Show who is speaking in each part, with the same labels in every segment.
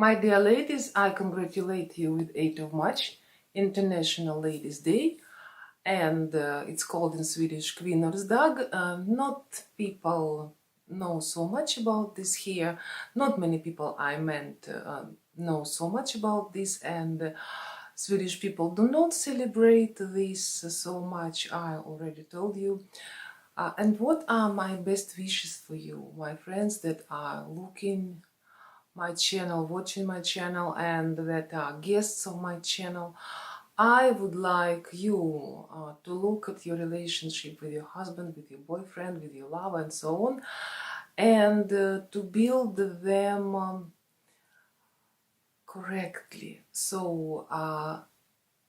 Speaker 1: My dear ladies, I congratulate you with 8th of March, International Ladies' Day, and it's called in Swedish Kvinnorsdag. Not people know so much about this here. Not many people I meant know so much about this, and Swedish people do not celebrate this so much. I already told you. And what are my best wishes for you, my friends that are looking my channel, watching my channel, and that are guests of my channel? I would like you to look at your relationship with your husband, with your boyfriend, with your lover, and so on, and to build them correctly. So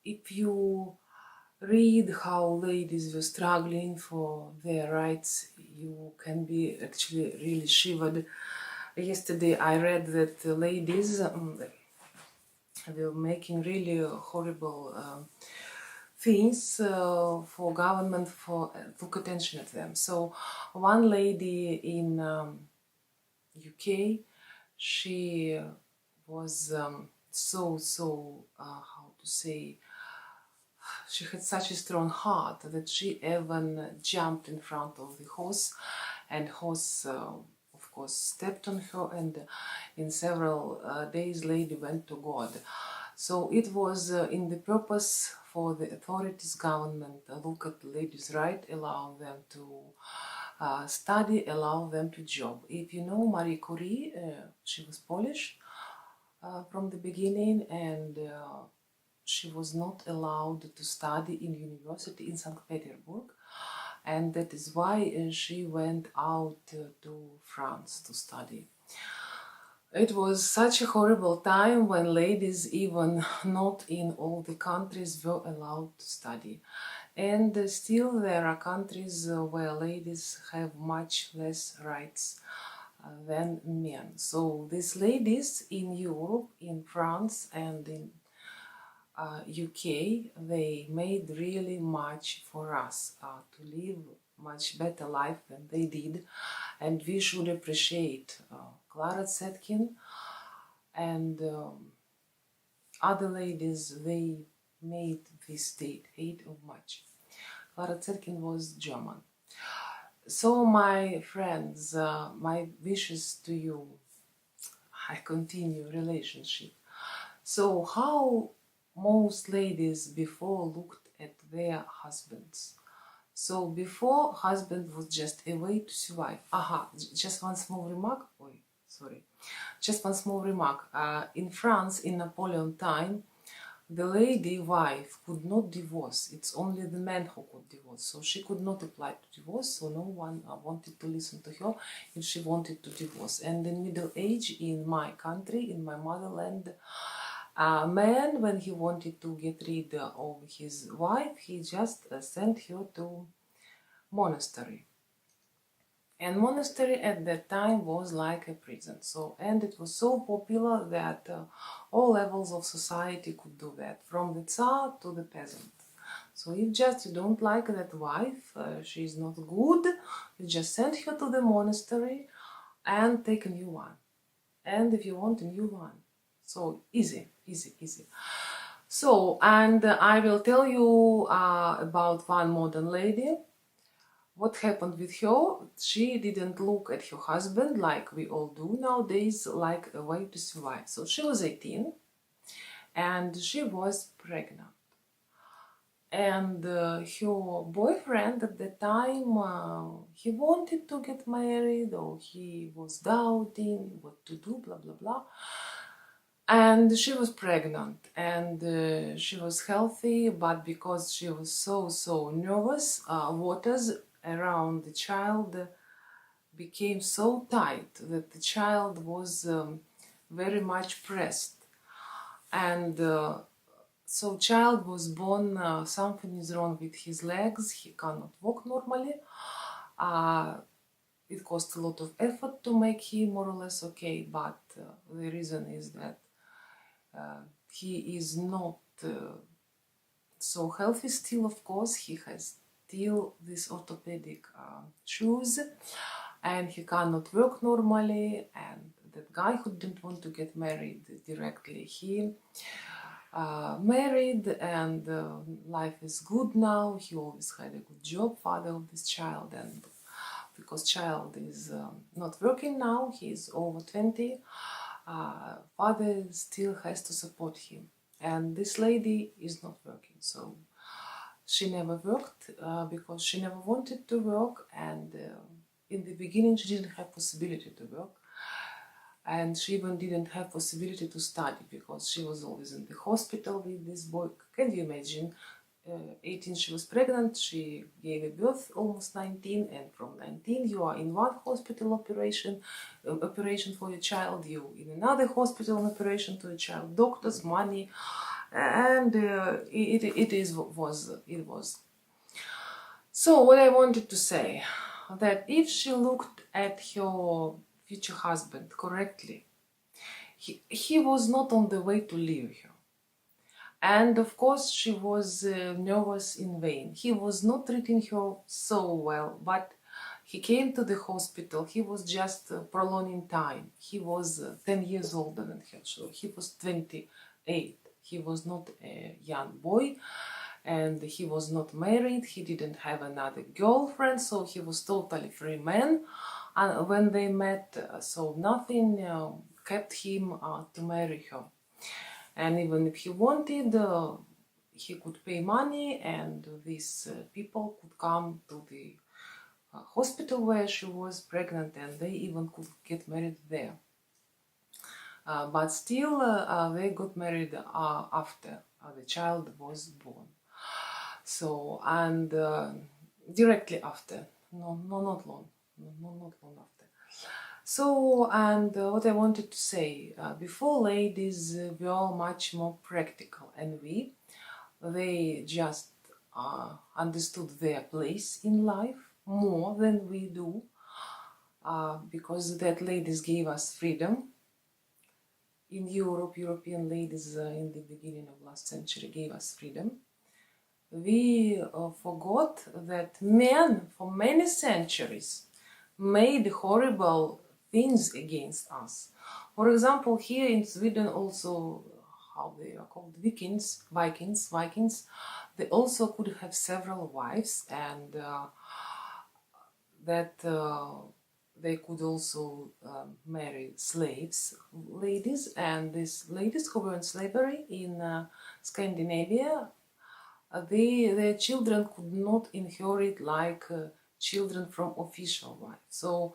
Speaker 1: if you read how ladies were struggling for their rights, you can be actually really shivered. Yesterday I read that the ladies were making really horrible things for government for took attention at them. So one lady in UK, she was how to say, she had such a strong heart that she even jumped in front of the horse, and horse of course stepped on her, and in several days lady went to God. So it was in the purpose for the authorities, government, look at ladies' right, allow them to study, allow them to job. If you know Marie Curie, she was Polish from the beginning, and she was not allowed to study in university in St. Petersburg, and that is why she went out to France to study. It was such a horrible time when ladies, even not in all the countries, were allowed to study. And still there are countries where ladies have much less rights than men. So these ladies in Europe, in France, and in UK, they made really much for us to live much better life than they did, and we should appreciate Clara Zetkin and other ladies. They made this date 8th of March. Clara Zetkin was German. So my friends, my wishes to you, I continue relationship. So how most ladies before looked at their husbands. So before, husband was just a way to survive. Just one small remark. Just one small remark. In France, in Napoleon time, the lady wife could not divorce. It's only the man who could divorce. So she could not apply to divorce, so no one wanted to listen to her if she wanted to divorce. And in Middle Age, in my country, in my motherland, a man, when he wanted to get rid of his wife, he just sent her to monastery. And monastery at that time was like a prison. So, and it was so popular that all levels of society could do that, from the Tsar to the peasant. So if just you don't like that wife, she is not good, you just send her to the monastery and take a new one. And if you want a new one, so easy. So, and I will tell you about one modern lady. What happened with her? She didn't look at her husband like we all do nowadays, like a way to survive. So she was 18 and she was pregnant. And her boyfriend at the time, he wanted to get married, or he was doubting what to do, blah, blah, blah. And she was pregnant, and she was healthy, but because she was so nervous, waters around the child became so tight that the child was very much pressed. And so child was born, something is wrong with his legs, he cannot walk normally. It cost a lot of effort to make him more or less okay, but the reason is that he is not so healthy still. Of course, he has still these orthopedic shoes, and he cannot work normally, and that guy who didn't want to get married directly. He married, and life is good now. He always had a good job, father of this child, and because child is not working now, he's over 20, father still has to support him. And this lady is not working, so she never worked because she never wanted to work, and in the beginning she didn't have possibility to work, and she even didn't have possibility to study because she was always in the hospital with this boy. Can you imagine? 18 she was pregnant, she gave a birth almost 19, and from 19 you are in one hospital operation for your child, you in another hospital operation to a child, doctors, money, and it was. So what I wanted to say, that if she looked at her future husband correctly, he was not on the way to leave her. And of course she was nervous in vain. He was not treating her so well, but he came to the hospital. He was just prolonging time. He was 10 years older than her, so he was 28. He was not a young boy, and he was not married. He didn't have another girlfriend, so he was totally free man. And when they met, so nothing kept him to marry her. And even if he wanted, he could pay money, and these people could come to the hospital where she was pregnant, and they even could get married there. But still, they got married after the child was born. So, and directly after, not long after. So, and what I wanted to say, before ladies were much more practical, and they just understood their place in life more than we do, because that ladies gave us freedom. In Europe, European ladies in the beginning of last century gave us freedom. We forgot that men for many centuries made horrible things against us. For example, here in Sweden also, how they are called, Vikings, they also could have several wives, and that they could also marry slaves, ladies, and these ladies who were in slavery in Scandinavia, their children could not inherit like children from official wives. So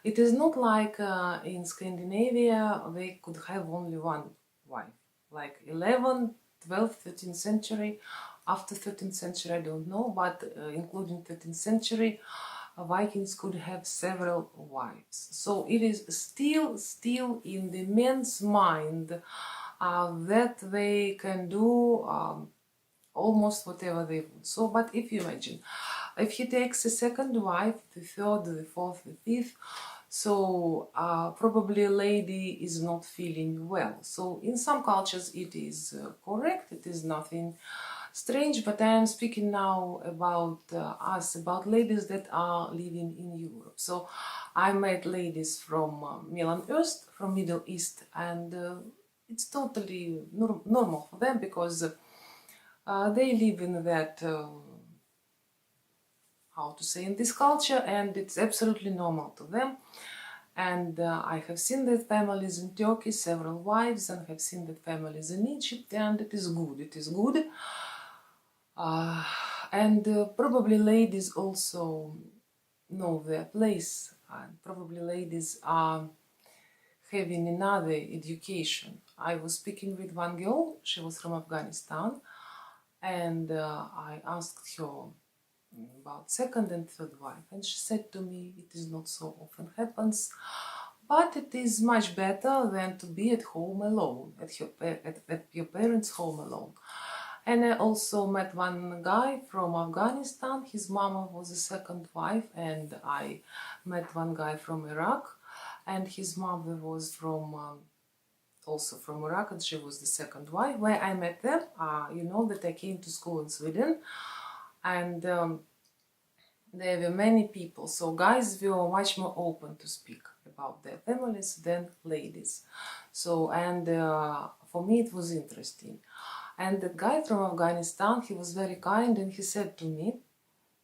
Speaker 1: it is not like in Scandinavia they could have only one wife, like 11th, 12th, 13th century. After 13th century I don't know, but including 13th century, Vikings could have several wives. So it is still in the men's mind that they can do almost whatever they want. So, but if you imagine, if he takes a second wife, the third, the fourth, the fifth, so probably a lady is not feeling well. So in some cultures it is correct, it is nothing strange, but I am speaking now about us, about ladies that are living in Europe. So I met ladies from Middle East, from Middle East, and it's totally normal for them, because they live in that, how to say, in this culture, and it's absolutely normal to them. And I have seen that families in Turkey, several wives, and have seen that families in Egypt, and it is good, it is good. And probably ladies also know their place, and probably ladies are having another education. I was speaking with one girl, she was from Afghanistan, and I asked her about second and third wife, and she said to me, it is not so often happens, but it is much better than to be at home alone, at your parents' home alone. And I also met one guy from Afghanistan, his mama was a second wife, and I met one guy from Iraq, and his mother was from also from Iraq, and she was the second wife. Where I met them, you know that I came to school in Sweden, and there were many people, so guys were much more open to speak about their families than ladies. So, and for me it was interesting. And the guy from Afghanistan, he was very kind, and he said to me,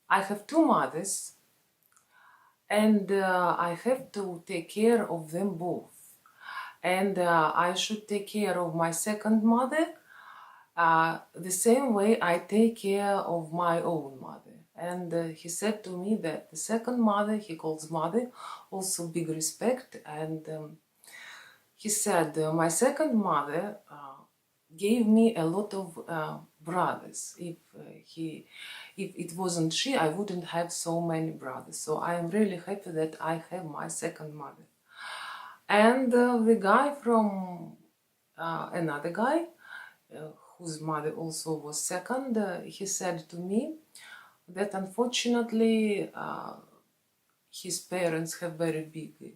Speaker 1: I have two mothers, and I have to take care of them both. And I should take care of my second mother the same way I take care of my own mother. And he said to me that the second mother, he calls mother, also big respect. And he said, my second mother gave me a lot of brothers. If it wasn't she, I wouldn't have so many brothers. So I am really happy that I have my second mother. And the guy from another guy, whose mother also was second, he said to me that unfortunately his parents have very big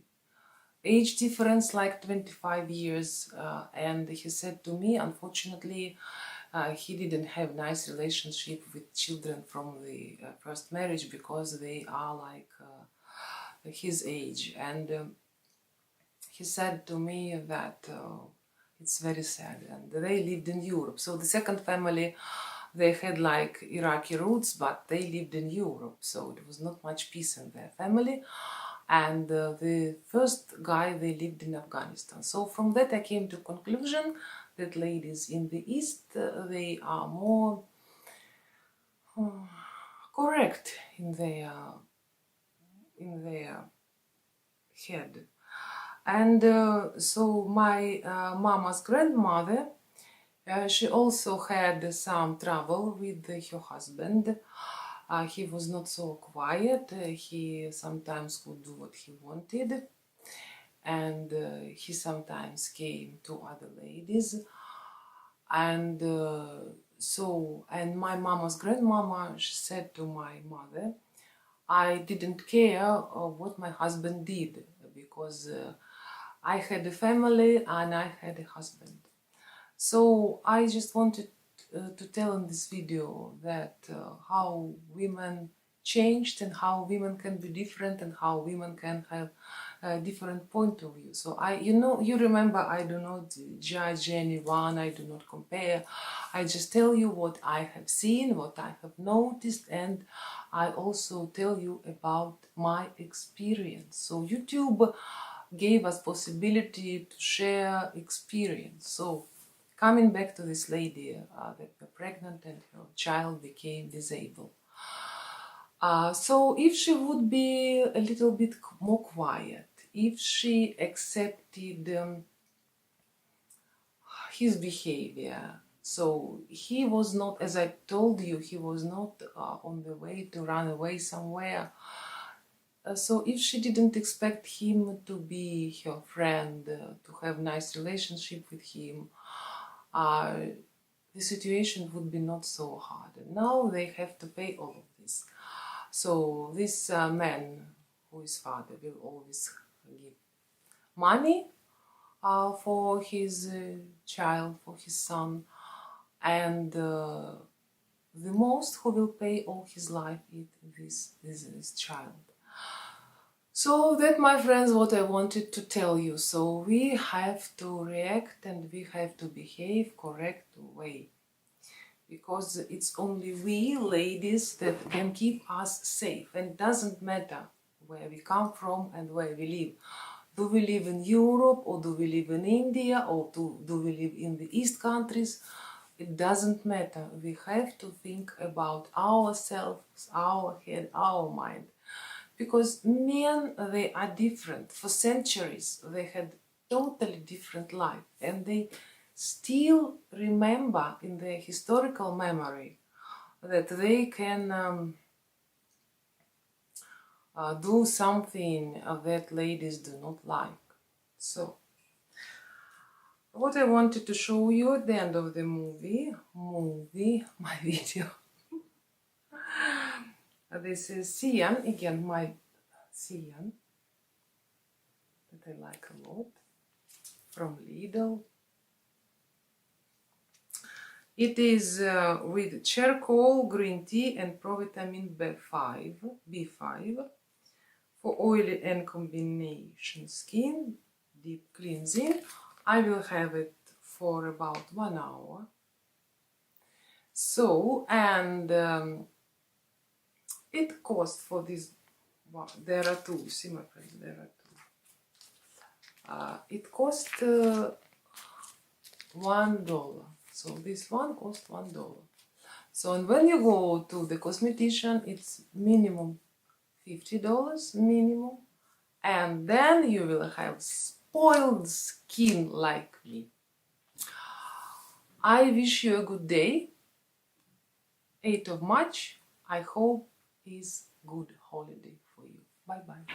Speaker 1: age difference, like 25 years, and he said to me, unfortunately, he didn't have nice relationship with children from the first marriage because they are like his age. And he said to me that it's very sad, and they lived in Europe. So the second family, they had like Iraqi roots, but they lived in Europe, so it was not much peace in their family. And the first guy, they lived in Afghanistan. So from that I came to conclusion that ladies in the East, they are more correct in their head. And so my mama's grandmother, she also had some trouble with her husband. He was not so quiet. He sometimes could do what he wanted. And he sometimes came to other ladies. And and my mama's grandmama, she said to my mother, I didn't care what my husband did, because I had a family and I had a husband. So I just wanted to tell in this video that how women changed and how women can be different and how women can have a different point of view. So you remember, I do not judge anyone, I do not compare. I just tell you what I have seen, what I have noticed, and I also tell you about my experience. So YouTube gave us possibility to share experience. So coming back to this lady that was pregnant and her child became disabled. So if she would be a little bit more quiet, if she accepted his behavior, so he was not, as I told you, he was not on the way to run away somewhere. So if she didn't expect him to be her friend, to have nice relationship with him, the situation would be not so hard. And now they have to pay all of this. So this man, who is father, will always give money for his child, for his son, and the most who will pay all his life is this child. So that, my friends, what I wanted to tell you. So we have to react and we have to behave correct way, because it's only we ladies that can keep us safe, and it doesn't matter where we come from and where we live. Do we live in Europe, or do we live in India, or do we live in the East countries? It doesn't matter. We have to think about ourselves, our head, our mind. Because men, they are different. For centuries, they had totally different life, and they still remember in their historical memory that they can do something that ladies do not like. So, what I wanted to show you at the end of the my video. This is Sian, again my Sian, that I like a lot, from Lidl. It is with charcoal, green tea and provitamin B5 For oily and combination skin, deep cleansing, I will have it for about 1 hour. So, and it costs for this one, there are two, see my friends, there are two. It cost $1. So this one cost $1. So, and when you go to the cosmetician, it's minimum $50 minimum, and then you will have spoiled skin like me. I wish you a good day. 8th of March, I hope is good holiday for you. Bye bye.